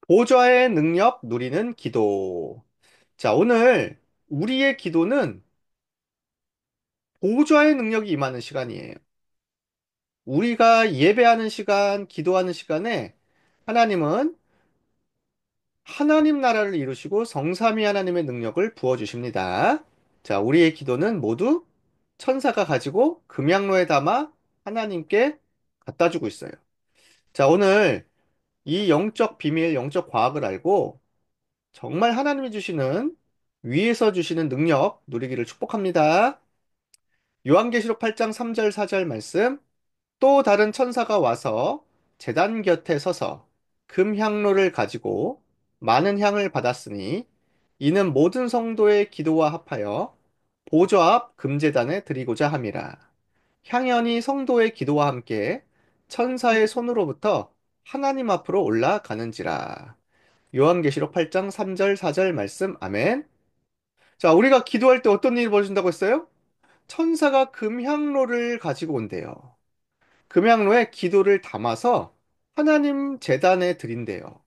보좌의 능력 누리는 기도. 자, 오늘 우리의 기도는 보좌의 능력이 임하는 시간이에요. 우리가 예배하는 시간, 기도하는 시간에 하나님은 하나님 나라를 이루시고 성삼위 하나님의 능력을 부어주십니다. 자, 우리의 기도는 모두 천사가 가지고 금양로에 담아 하나님께 갖다 주고 있어요. 자, 오늘 이 영적 비밀, 영적 과학을 알고 정말 하나님이 주시는 위에서 주시는 능력 누리기를 축복합니다. 요한계시록 8장 3절 4절 말씀. 또 다른 천사가 와서 제단 곁에 서서 금향로를 가지고 많은 향을 받았으니 이는 모든 성도의 기도와 합하여 보좌 앞 금제단에 드리고자 함이라. 향연이 성도의 기도와 함께 천사의 손으로부터 하나님 앞으로 올라가는지라. 요한계시록 8장 3절 4절 말씀. 아멘. 자, 우리가 기도할 때 어떤 일이 벌어진다고 했어요? 천사가 금향로를 가지고 온대요. 금향로에 기도를 담아서 하나님 제단에 드린대요.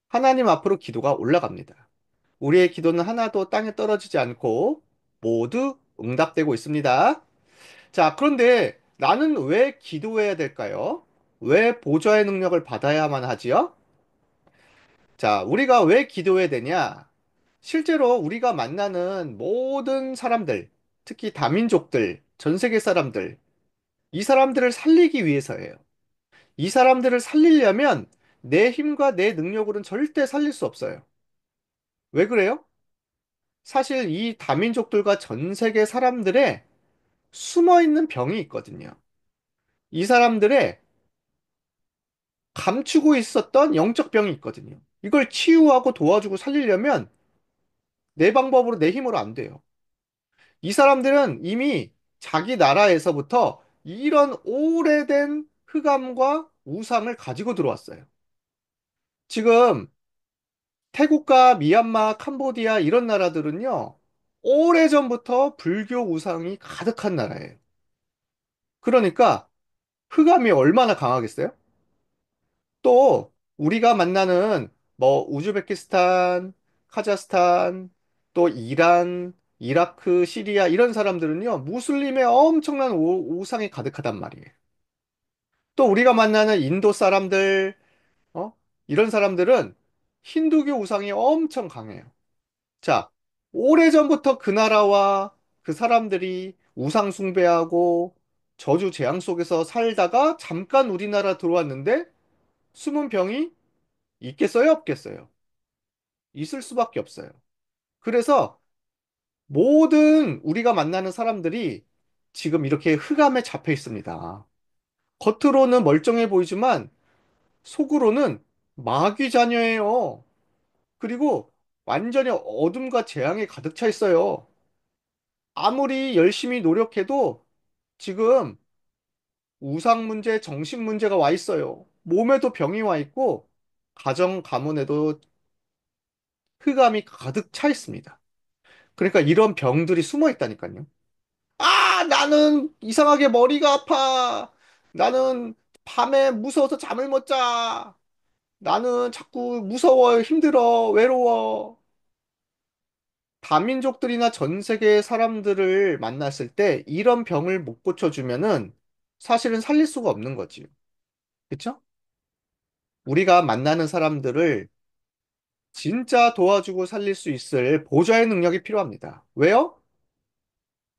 하나님 앞으로 기도가 올라갑니다. 우리의 기도는 하나도 땅에 떨어지지 않고 모두 응답되고 있습니다. 자, 그런데 나는 왜 기도해야 될까요? 왜 보좌의 능력을 받아야만 하지요? 자, 우리가 왜 기도해야 되냐? 실제로 우리가 만나는 모든 사람들, 특히 다민족들, 전 세계 사람들, 이 사람들을 살리기 위해서예요. 이 사람들을 살리려면 내 힘과 내 능력으로는 절대 살릴 수 없어요. 왜 그래요? 사실 이 다민족들과 전 세계 사람들의 숨어 있는 병이 있거든요. 이 사람들의 감추고 있었던 영적 병이 있거든요. 이걸 치유하고 도와주고 살리려면 내 방법으로 내 힘으로 안 돼요. 이 사람들은 이미 자기 나라에서부터 이런 오래된 흑암과 우상을 가지고 들어왔어요. 지금 태국과 미얀마, 캄보디아 이런 나라들은요, 오래전부터 불교 우상이 가득한 나라예요. 그러니까 흑암이 얼마나 강하겠어요? 또 우리가 만나는 뭐 우즈베키스탄, 카자흐스탄, 또 이란, 이라크, 시리아 이런 사람들은요, 무슬림의 엄청난 우상이 가득하단 말이에요. 또 우리가 만나는 인도 사람들, 어? 이런 사람들은 힌두교 우상이 엄청 강해요. 자, 오래전부터 그 나라와 그 사람들이 우상 숭배하고 저주 재앙 속에서 살다가 잠깐 우리나라 들어왔는데 숨은 병이 있겠어요, 없겠어요? 있을 수밖에 없어요. 그래서 모든 우리가 만나는 사람들이 지금 이렇게 흑암에 잡혀 있습니다. 겉으로는 멀쩡해 보이지만 속으로는 마귀 자녀예요. 그리고 완전히 어둠과 재앙에 가득 차 있어요. 아무리 열심히 노력해도 지금 우상 문제, 정신 문제가 와 있어요. 몸에도 병이 와 있고 가정 가문에도 흑암이 가득 차 있습니다. 그러니까 이런 병들이 숨어 있다니까요. 아, 나는 이상하게 머리가 아파. 나는 밤에 무서워서 잠을 못 자. 나는 자꾸 무서워요, 힘들어, 외로워. 다민족들이나 전 세계 사람들을 만났을 때 이런 병을 못 고쳐주면은 사실은 살릴 수가 없는 거지. 그쵸? 우리가 만나는 사람들을 진짜 도와주고 살릴 수 있을 보좌의 능력이 필요합니다. 왜요?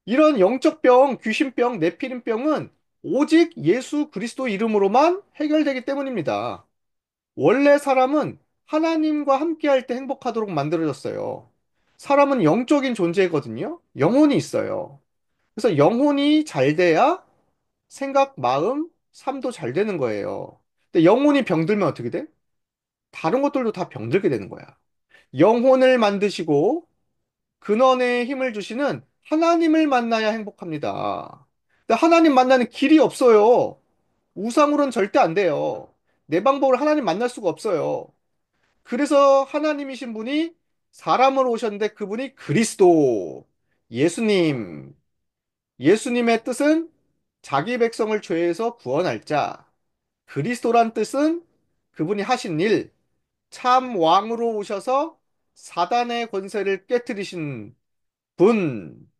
이런 영적 병, 귀신병, 네피림병은 오직 예수 그리스도 이름으로만 해결되기 때문입니다. 원래 사람은 하나님과 함께할 때 행복하도록 만들어졌어요. 사람은 영적인 존재거든요. 영혼이 있어요. 그래서 영혼이 잘 돼야 생각, 마음, 삶도 잘 되는 거예요. 근데 영혼이 병들면 어떻게 돼? 다른 것들도 다 병들게 되는 거야. 영혼을 만드시고 근원의 힘을 주시는 하나님을 만나야 행복합니다. 근데 하나님 만나는 길이 없어요. 우상으로는 절대 안 돼요. 내 방법으로 하나님 만날 수가 없어요. 그래서 하나님이신 분이 사람으로 오셨는데 그분이 그리스도, 예수님. 예수님의 뜻은 자기 백성을 죄에서 구원할 자. 그리스도란 뜻은 그분이 하신 일. 참 왕으로 오셔서 사단의 권세를 깨뜨리신 분,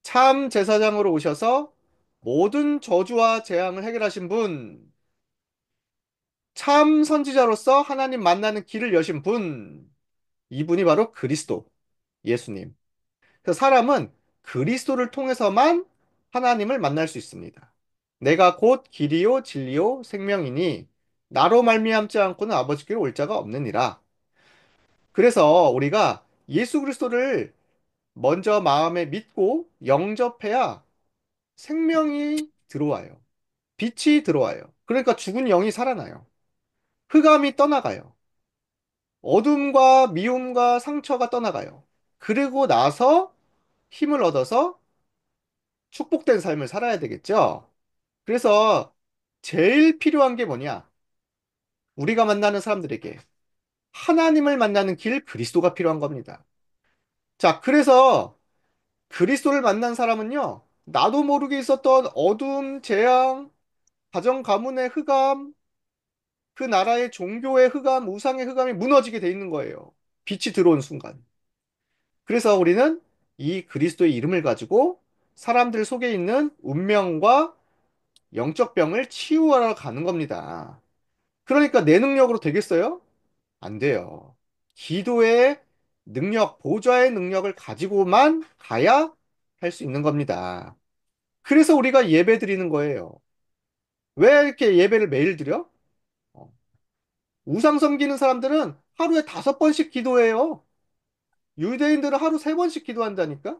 참 제사장으로 오셔서 모든 저주와 재앙을 해결하신 분, 참 선지자로서 하나님 만나는 길을 여신 분, 이분이 바로 그리스도, 예수님. 그래서 사람은 그리스도를 통해서만 하나님을 만날 수 있습니다. 내가 곧 길이요 진리요 생명이니 나로 말미암지 않고는 아버지께로 올 자가 없느니라. 그래서 우리가 예수 그리스도를 먼저 마음에 믿고 영접해야 생명이 들어와요. 빛이 들어와요. 그러니까 죽은 영이 살아나요. 흑암이 떠나가요. 어둠과 미움과 상처가 떠나가요. 그리고 나서 힘을 얻어서 축복된 삶을 살아야 되겠죠? 그래서 제일 필요한 게 뭐냐? 우리가 만나는 사람들에게 하나님을 만나는 길 그리스도가 필요한 겁니다. 자, 그래서 그리스도를 만난 사람은요, 나도 모르게 있었던 어둠, 재앙, 가정 가문의 흑암, 그 나라의 종교의 흑암, 우상의 흑암이 무너지게 돼 있는 거예요. 빛이 들어온 순간. 그래서 우리는 이 그리스도의 이름을 가지고 사람들 속에 있는 운명과 영적 병을 치유하러 가는 겁니다. 그러니까 내 능력으로 되겠어요? 안 돼요. 기도의 능력, 보좌의 능력을 가지고만 가야 할 수 있는 겁니다. 그래서 우리가 예배 드리는 거예요. 왜 이렇게 예배를 매일 드려? 어, 우상 섬기는 사람들은 하루에 5번씩 기도해요. 유대인들은 하루 3번씩 기도한다니까?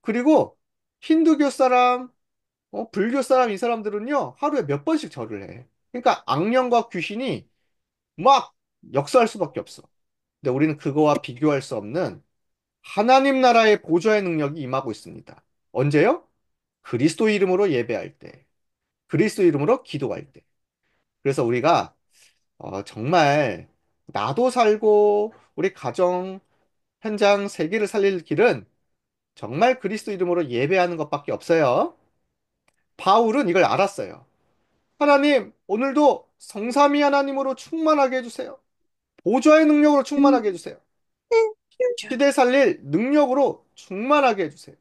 그리고 힌두교 사람, 불교 사람 이 사람들은요, 하루에 몇 번씩 절을 해. 그러니까 악령과 귀신이 막 역사할 수밖에 없어. 근데 우리는 그거와 비교할 수 없는 하나님 나라의 보좌의 능력이 임하고 있습니다. 언제요? 그리스도 이름으로 예배할 때, 그리스도 이름으로 기도할 때. 그래서 우리가 정말 나도 살고 우리 가정, 현장, 세계를 살릴 길은 정말 그리스도 이름으로 예배하는 것밖에 없어요. 바울은 이걸 알았어요. 하나님, 오늘도 성삼위 하나님으로 충만하게 해주세요. 보좌의 능력으로 충만하게 해주세요. 시대 살릴 능력으로 충만하게 해주세요.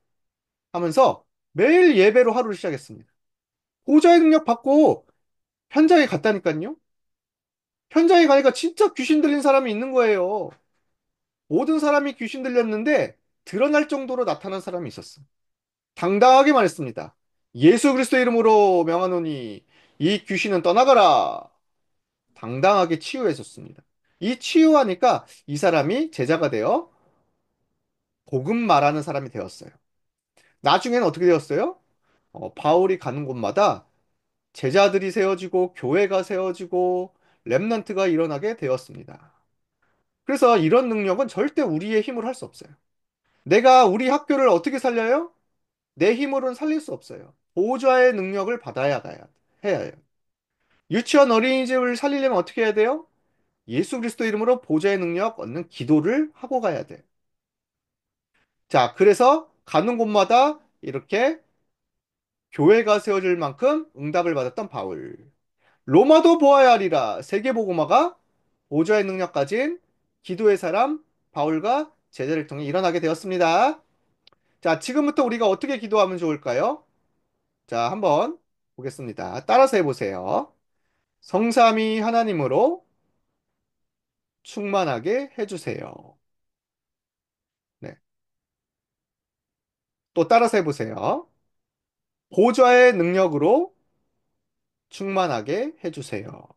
하면서 매일 예배로 하루를 시작했습니다. 보좌의 능력 받고 현장에 갔다니까요. 현장에 가니까 진짜 귀신 들린 사람이 있는 거예요. 모든 사람이 귀신 들렸는데 드러날 정도로 나타난 사람이 있었어. 당당하게 말했습니다. 예수 그리스도 이름으로 명하노니 이 귀신은 떠나가라. 당당하게 치유해줬습니다. 이 치유하니까 이 사람이 제자가 되어 복음 말하는 사람이 되었어요. 나중에는 어떻게 되었어요? 바울이 가는 곳마다 제자들이 세워지고 교회가 세워지고 렘넌트가 일어나게 되었습니다. 그래서 이런 능력은 절대 우리의 힘으로 할 수 없어요. 내가 우리 학교를 어떻게 살려요? 내 힘으로는 살릴 수 없어요. 보호자의 능력을 받아야 해야 해요. 유치원 어린이집을 살리려면 어떻게 해야 돼요? 예수 그리스도 이름으로 보호자의 능력 얻는 기도를 하고 가야 돼. 자, 그래서 가는 곳마다 이렇게 교회가 세워질 만큼 응답을 받았던 바울. 로마도 보아야 하리라. 세계복음화가 보좌의 능력 가진 기도의 사람 바울과 제자를 통해 일어나게 되었습니다. 자, 지금부터 우리가 어떻게 기도하면 좋을까요? 자, 한번 보겠습니다. 따라서 해보세요. 성삼위 하나님으로 충만하게 해주세요. 네. 또 따라서 해보세요. 보좌의 능력으로 충만하게 해주세요.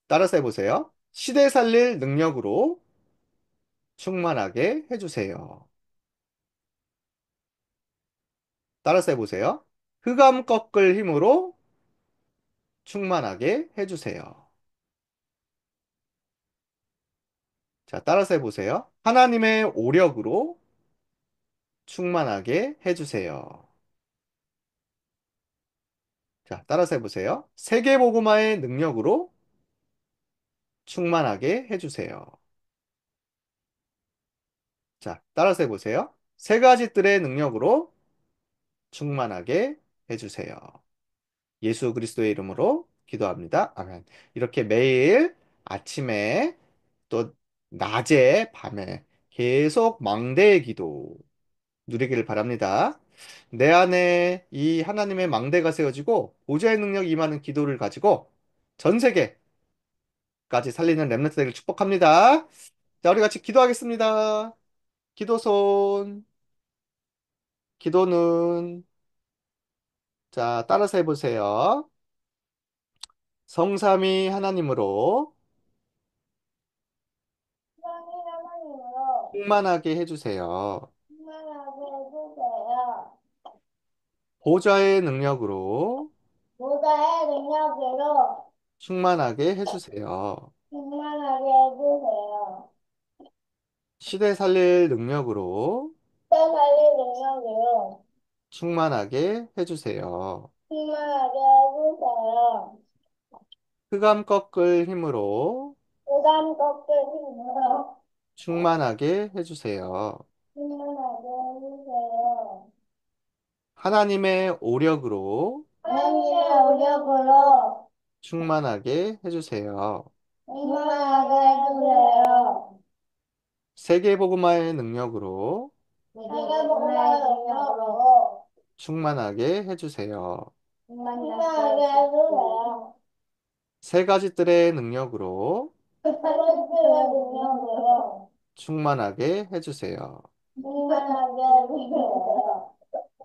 따라서 해보세요. 시대 살릴 능력으로 충만하게 해주세요. 따라서 해보세요. 흑암 꺾을 힘으로 충만하게 해주세요. 자, 따라서 해보세요. 하나님의 오력으로 충만하게 해주세요. 자, 따라서 해보세요. 세계복음화의 능력으로 충만하게 해주세요. 자, 따라서 해보세요. 세 가지 뜰의 능력으로 충만하게 해주세요. 예수 그리스도의 이름으로 기도합니다. 아멘. 이렇게 매일 아침에 또 낮에 밤에 계속 망대의 기도 누리기를 바랍니다. 내 안에 이 하나님의 망대가 세워지고 보좌의 능력이 임하는 기도를 가지고 전 세계까지 살리는 렘넌트 되기를 축복합니다. 자, 우리 같이 기도하겠습니다. 기도손, 기도는 자, 따라서 해보세요. 성삼위 하나님으로 하나님으로 충만하게 해주세요. 충만하게 해주세요. 보좌의 능력으로 모자의 능력으로 충만하게 해주세요. 충만하게 해주세요. 시대 살릴 능력으로 때 살릴 능력으로 충만하게 해주세요. 충만하게 해주세요. 흑암 꺾을 힘으로 부담 꺾을 힘으로 충만하게 해주세요. 충만하게 해주세요. 하나님의 오력으로 하나님의 오력으로 충만하게 해주세요. 충만하게 해주세요. 세계복음화의 능력으로 세계복음의 능력으로 충만하게 해주세요. 충만하게 해주세요. 세 가지 뜰의 능력으로 사람들의 능력으로 충만하게 해주세요. 충만하게 해주세요.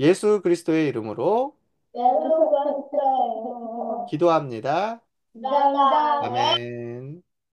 예수 그리스도의 이름으로 예수 그리스도의 이름으로 기도합니다. 감사합니다. 아멘.